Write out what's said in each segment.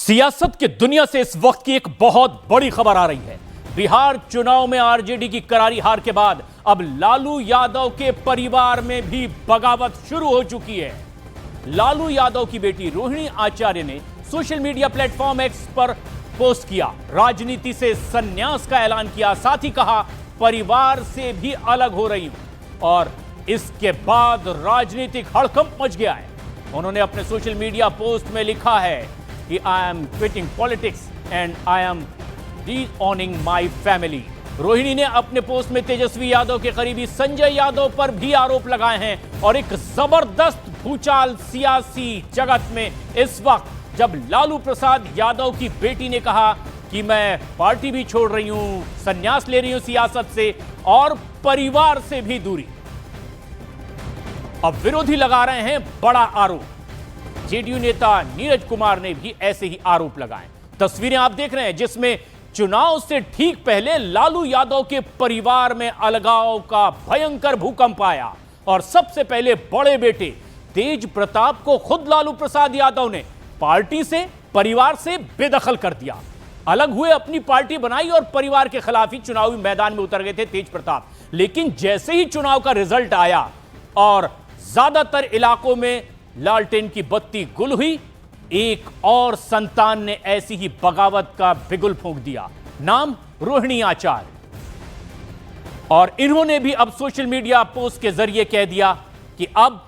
सियासत की दुनिया से इस वक्त की एक बहुत बड़ी खबर आ रही है। बिहार चुनाव में आरजेडी की करारी हार के बाद अब लालू यादव के परिवार में भी बगावत शुरू हो चुकी है। लालू यादव की बेटी रोहिणी आचार्य ने सोशल मीडिया प्लेटफॉर्म एक्स पर पोस्ट किया, राजनीति से संन्यास का ऐलान किया, साथ ही कहा परिवार से भी अलग हो रही हूं। और इसके बाद राजनीतिक हड़कंप मच गया है। उन्होंने अपने सोशल मीडिया पोस्ट में लिखा है कि I am quitting politics and I am disowning my family. Rohini ने अपने पोस्ट में तेजस्वी यादव के करीबी संजय यादव पर भी आरोप लगाए हैं और एक जबरदस्त भूचाल सियासी जगत में इस वक्त, जब लालू प्रसाद यादव की बेटी ने कहा कि मैं पार्टी भी छोड़ रही हूं, संन्यास ले रही हूं सियासत से और परिवार से भी दूरी। अब विरोधी लगा रहे हैं बड़ा आरोप। जेडीयू नेता नीरज कुमार ने भी ऐसे ही आरोप लगाए। तस्वीरें आप देख रहे हैं जिसमें चुनाव से ठीक पहले लालू यादव के परिवार में अलगाव का भयंकर भूकंप आया और सबसे पहले बड़े बेटे तेज प्रताप को खुद लालू प्रसाद यादव ने पार्टी से, परिवार से बेदखल कर दिया। अलग हुए, अपनी पार्टी बनाई और परिवार के खिलाफ ही चुनावी मैदान में उतर गए थे तेज प्रताप। लेकिन जैसे ही चुनाव का रिजल्ट आया और ज्यादातर इलाकों में लालटेन की बत्ती गुल हुई, एक और संतान ने ऐसी ही बगावत का बिगुल फूंक दिया। नाम रोहिणी आचार्य। और इन्होंने भी अब सोशल मीडिया पोस्ट के जरिए कह दिया कि अब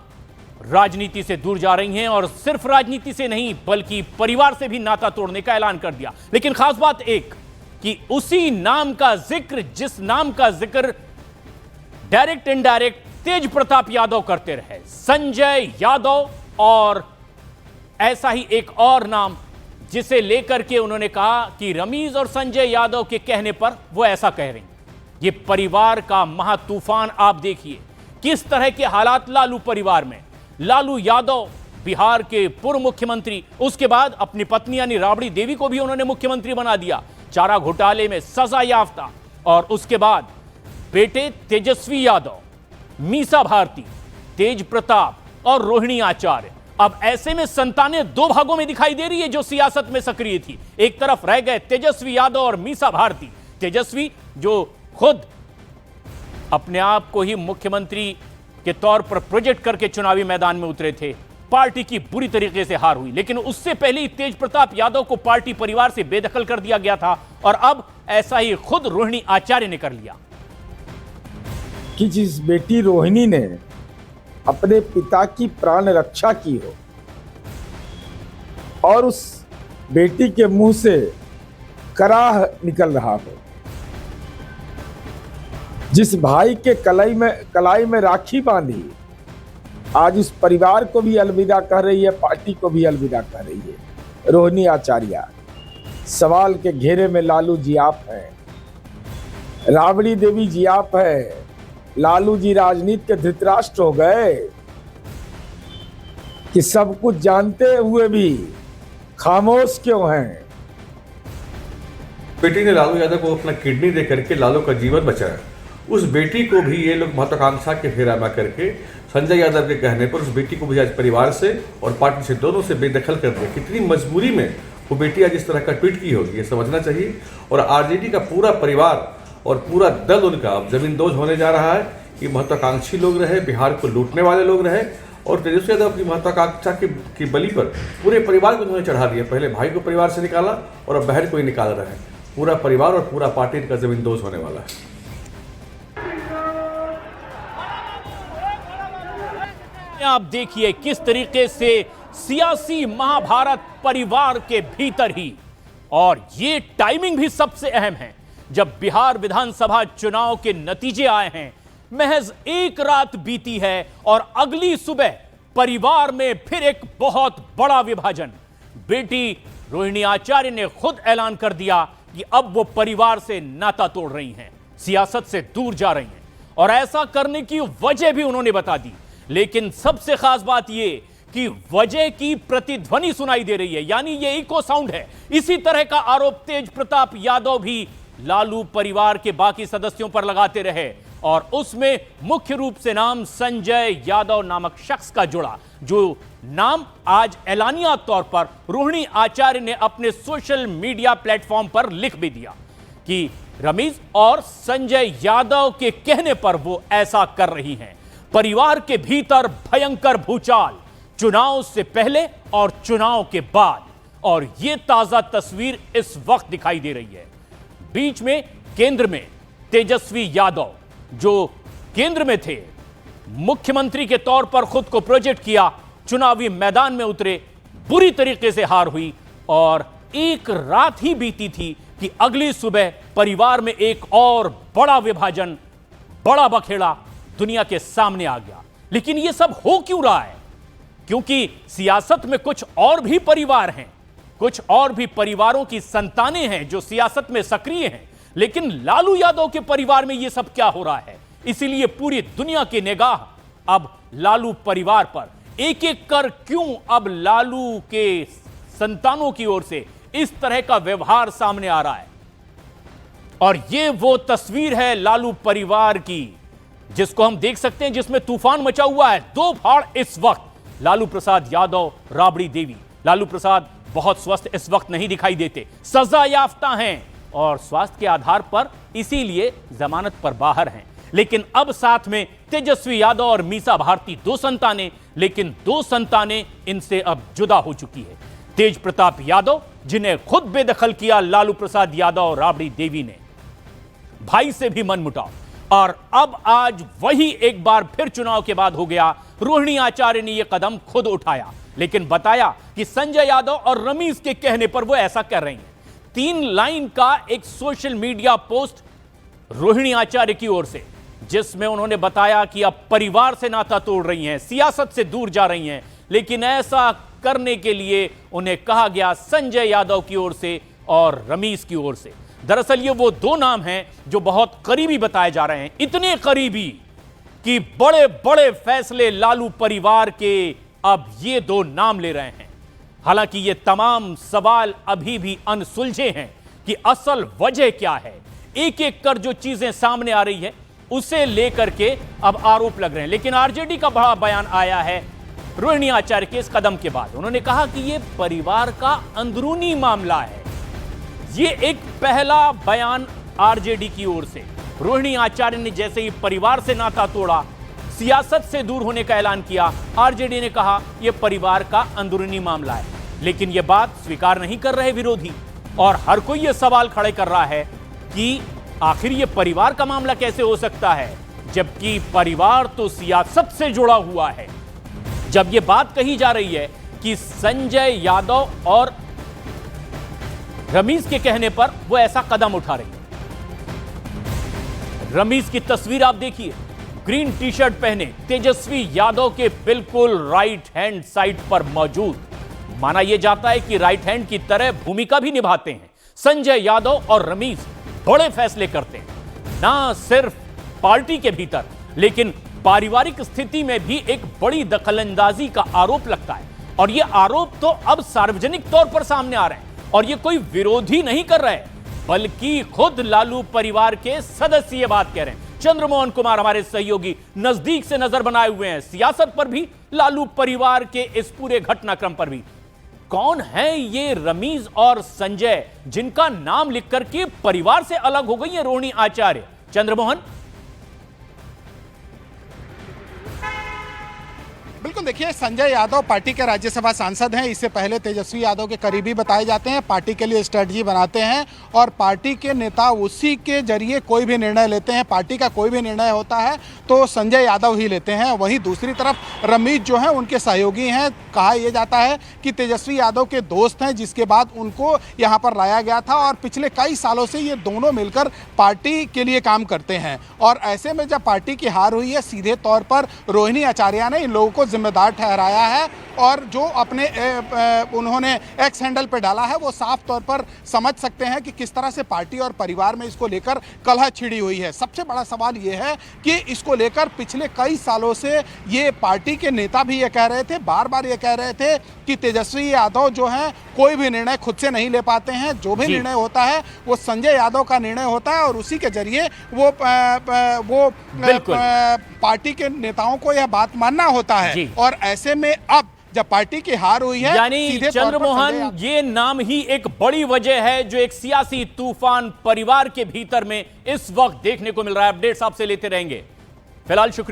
राजनीति से दूर जा रही हैं और सिर्फ राजनीति से नहीं बल्कि परिवार से भी नाता तोड़ने का ऐलान कर दिया। लेकिन खास बात एक कि उसी नाम का जिक्र, जिस नाम का जिक्र डायरेक्ट इनडायरेक्ट तेज प्रताप यादव करते रहे, संजय यादव, और ऐसा ही एक और नाम जिसे लेकर के उन्होंने कहा कि रमीज और संजय यादव के कहने पर वो ऐसा कह रही। ये परिवार का महातूफान आप देखिए, किस तरह के हालात लालू परिवार में। लालू यादव बिहार के पूर्व मुख्यमंत्री, उसके बाद अपनी पत्नी यानी राबड़ी देवी को भी उन्होंने मुख्यमंत्री बना दिया, चारा घोटाले में सजा याफ्ता। और उसके बाद बेटे तेजस्वी यादव, मीसा भारती, तेज प्रताप और रोहिणी आचार्य। अब ऐसे में संतानें दो भागों में दिखाई दे रही है जो सियासत में सक्रिय थी। एक तरफ रह गए तेजस्वी यादव और मीसा भारती। तेजस्वी जो खुद अपने आप को ही मुख्यमंत्री के तौर पर प्रोजेक्ट करके चुनावी मैदान में उतरे थे, पार्टी की बुरी तरीके से हार हुई, लेकिन उससे पहले ही तेज प्रताप यादव को पार्टी परिवार से बेदखल कर दिया गया था और अब ऐसा ही खुद रोहिणी आचार्य ने कर लिया। कि जिस बेटी रोहिणी ने अपने पिता की प्राण रक्षा की हो और उस बेटी के मुंह से कराह निकल रहा हो, जिस भाई के कलाई में राखी बांधी आज उस परिवार को भी अलविदा कह रही है, पार्टी को भी अलविदा कह रही है, रोहिणी आचार्य। सवाल के घेरे में लालू जी आप हैं, राबड़ी देवी जी आप हैं। लालू जी राजनीति के धृतराष्ट्र हो गए कि सब कुछ जानते हुए भी खामोश क्यों हैं। बेटी ने लालू यादव को अपना किडनी दे करके लालू का जीवन बचाया। उस बेटी को भी ये लोग महत्वाकांक्षा के फेरा में करके संजय यादव के कहने पर उस बेटी को भी आज परिवार से और पार्टी से दोनों से बेदखल कर दिया। कितनी मजबूरी में वो बेटी आज इस तरह का ट्वीट की होगी, ये समझना चाहिए। और आरजेडी का पूरा परिवार और पूरा दल उनका अब जमींदोज होने जा रहा है कि महत्वाकांक्षी लोग रहे, बिहार को लूटने वाले लोग रहे। और तेजस्वी यादव अपनी महत्वाकांक्षा की बलि पर पूरे परिवार को उन्होंने चढ़ा दिया। पहले भाई को परिवार से निकाला और अब बहन को ही निकाल रहे हैं। पूरा परिवार और पूरा पार्टी इनका जमींदोज होने वाला है। आप देखिए किस तरीके से सियासी महाभारत परिवार के भीतर ही, और ये टाइमिंग भी सबसे अहम है। जब बिहार विधानसभा चुनाव के नतीजे आए हैं, महज एक रात बीती है और अगली सुबह परिवार में फिर एक बहुत बड़ा विभाजन। बेटी रोहिणी आचार्य ने खुद ऐलान कर दिया कि अब वो परिवार से नाता तोड़ रही हैं, सियासत से दूर जा रही हैं, और ऐसा करने की वजह भी उन्होंने बता दी। लेकिन सबसे खास बात यह कि वजह की प्रतिध्वनि सुनाई दे रही है, यानी ये इको साउंड है। इसी तरह का आरोप तेज प्रताप यादव भी लालू परिवार के बाकी सदस्यों पर लगाते रहे और उसमें मुख्य रूप से नाम संजय यादव नामक शख्स का जुड़ा, जो नाम आज एलानिया तौर पर रोहिणी आचार्य ने अपने सोशल मीडिया प्लेटफॉर्म पर लिख भी दिया कि रमीज और संजय यादव के कहने पर वो ऐसा कर रही हैं। परिवार के भीतर भयंकर भूचाल, चुनाव से पहले और चुनाव के बाद, और यह ताजा तस्वीर इस वक्त दिखाई दे रही है। बीच में केंद्र में तेजस्वी यादव जो केंद्र में थे, मुख्यमंत्री के तौर पर खुद को प्रोजेक्ट किया, चुनावी मैदान में उतरे, बुरी तरीके से हार हुई और एक रात ही बीती थी कि अगली सुबह परिवार में एक और बड़ा विभाजन, बड़ा बखेड़ा दुनिया के सामने आ गया। लेकिन यह सब हो क्यों रहा है? क्योंकि सियासत में कुछ और भी परिवार हैं, कुछ और भी परिवारों की संतानें हैं जो सियासत में सक्रिय हैं। लेकिन लालू यादव के परिवार में यह सब क्या हो रहा है? इसीलिए पूरी दुनिया की निगाह अब लालू परिवार पर। एक एक कर क्यों अब लालू के संतानों की ओर से इस तरह का व्यवहार सामने आ रहा है? और यह वो तस्वीर है लालू परिवार की जिसको हम देख सकते हैं, जिसमें तूफान मचा हुआ है। दो फाड़ इस वक्त, लालू प्रसाद यादव, राबड़ी देवी। लालू प्रसाद बहुत स्वस्थ इस वक्त नहीं दिखाई देते, सजा याफ्ता हैं और स्वास्थ्य के आधार पर इसीलिए जमानत पर बाहर हैं। लेकिन अब साथ में तेजस्वी यादव और मीसा भारती, दो संतानें, लेकिन दो संतानें इनसे अब जुदा हो चुकी है। तेज प्रताप यादव, जिन्हें खुद बेदखल किया लालू प्रसाद यादव और राबड़ी देवी ने, भाई से भी मनमुटाव, और अब आज वही एक बार फिर चुनाव के बाद हो गया। रोहिणी आचार्य ने यह कदम खुद उठाया, लेकिन बताया कि संजय यादव और रमीज के कहने पर वो ऐसा कर रही हैं। 3 लाइन का एक सोशल मीडिया पोस्ट रोहिणी आचार्य की ओर से, जिसमें उन्होंने बताया कि अब परिवार से नाता तोड़ रही हैं, सियासत से दूर जा रही हैं। लेकिन ऐसा करने के लिए उन्हें कहा गया संजय यादव की ओर से और रमीज की ओर से। दरअसल ये वो दो नाम हैं जो बहुत करीबी बताए जा रहे हैं, इतने करीबी कि बड़े बड़े फैसले लालू परिवार के अब ये दो नाम ले रहे हैं। हालांकि ये तमाम सवाल अभी भी अनसुलझे हैं कि असल वजह क्या है। एक एक कर जो चीजें सामने आ रही है उसे लेकर के अब आरोप लग रहे हैं। लेकिन आरजेडी का बड़ा बयान आया है रोहिणी आचार्य के इस कदम के बाद। उन्होंने कहा कि यह परिवार का अंदरूनी मामला है। यह एक पहला बयान आरजेडी की ओर से। रोहिणी आचार्य ने जैसे ही परिवार से नाता तोड़ा, सियासत से दूर होने का ऐलान किया, आरजेडी ने कहा यह परिवार का अंदरूनी मामला है। लेकिन यह बात स्वीकार नहीं कर रहे विरोधी, और हर कोई यह सवाल खड़े कर रहा है कि आखिर यह परिवार का मामला कैसे हो सकता है, जबकि परिवार तो सियासत से जुड़ा हुआ है। जब यह बात कही जा रही है कि संजय यादव और रमीज के कहने पर वो ऐसा कदम उठा रही है। रमीज की तस्वीर आप देखिए, ग्रीन टी शर्ट पहने, तेजस्वी यादव के बिल्कुल राइट हैंड साइड पर मौजूद। माना यह जाता है कि राइट हैंड की तरह भूमिका भी निभाते हैं। संजय यादव और रमीज बड़े फैसले करते हैं, ना सिर्फ पार्टी के भीतर, लेकिन पारिवारिक स्थिति में भी एक बड़ी दखलंदाजी का आरोप लगता है। और यह आरोप तो अब सार्वजनिक तौर पर सामने आ रहे हैं, और यह कोई विरोधी नहीं कर रहे, बल्कि खुद लालू परिवार के सदस्य ये बात कह रहे हैं। चंद्रमोहन कुमार हमारे सहयोगी नजदीक से नजर बनाए हुए हैं, सियासत पर भी, लालू परिवार के इस पूरे घटनाक्रम पर भी। कौन है ये रमीज और संजय जिनका नाम लिख करके परिवार से अलग हो गई है रोहिणी आचार्य? चंद्रमोहन। बिल्कुल, देखिए, संजय यादव पार्टी के राज्यसभा सांसद हैं। इससे पहले तेजस्वी यादव के करीबी बताए जाते हैं, पार्टी के लिए स्ट्रेटजी बनाते हैं और पार्टी के नेता उसी के जरिए कोई भी निर्णय लेते हैं। पार्टी का कोई भी निर्णय होता है तो संजय यादव ही लेते हैं। वहीं दूसरी तरफ रमीज जो हैं उनके सहयोगी हैं। कहा यह जाता है कि तेजस्वी यादव के दोस्त हैं, जिसके बाद उनको यहाँ पर लाया गया था और पिछले कई सालों से ये दोनों मिलकर पार्टी के लिए काम करते हैं। और ऐसे में जब पार्टी की हार हुई है, सीधे तौर पर रोहिणी आचार्य ने इन लोगों को जिम्मेदार ठहराया है और जो अपने उन्होंने एक्स हैंडल पे डाला है वो साफ तौर पर समझ सकते हैं कि किस तरह से पार्टी और परिवार में इसको लेकर कलह छिड़ी हुई है। सबसे बड़ा सवाल ये है कि इसको लेकर पिछले कई सालों से ये पार्टी के नेता भी ये कह रहे थे, बार बार ये कह रहे थे कि तेजस्वी यादव जो हैं कोई भी निर्णय खुद से नहीं ले पाते हैं। जो भी निर्णय होता है वो संजय यादव का निर्णय होता है और उसी के जरिए वो पार्टी के नेताओं को यह बात मानना होता है। और ऐसे में अब जब पार्टी की हार हुई है, यानी सीधे तौर पर चंद्रमोहन, संजय यादव- ये नाम ही एक बड़ी वजह है जो एक सियासी तूफान परिवार के भीतर में इस वक्त देखने को मिल रहा है। अपडेट्स आपसे लेते रहेंगे। फिलहाल शुक्रिया।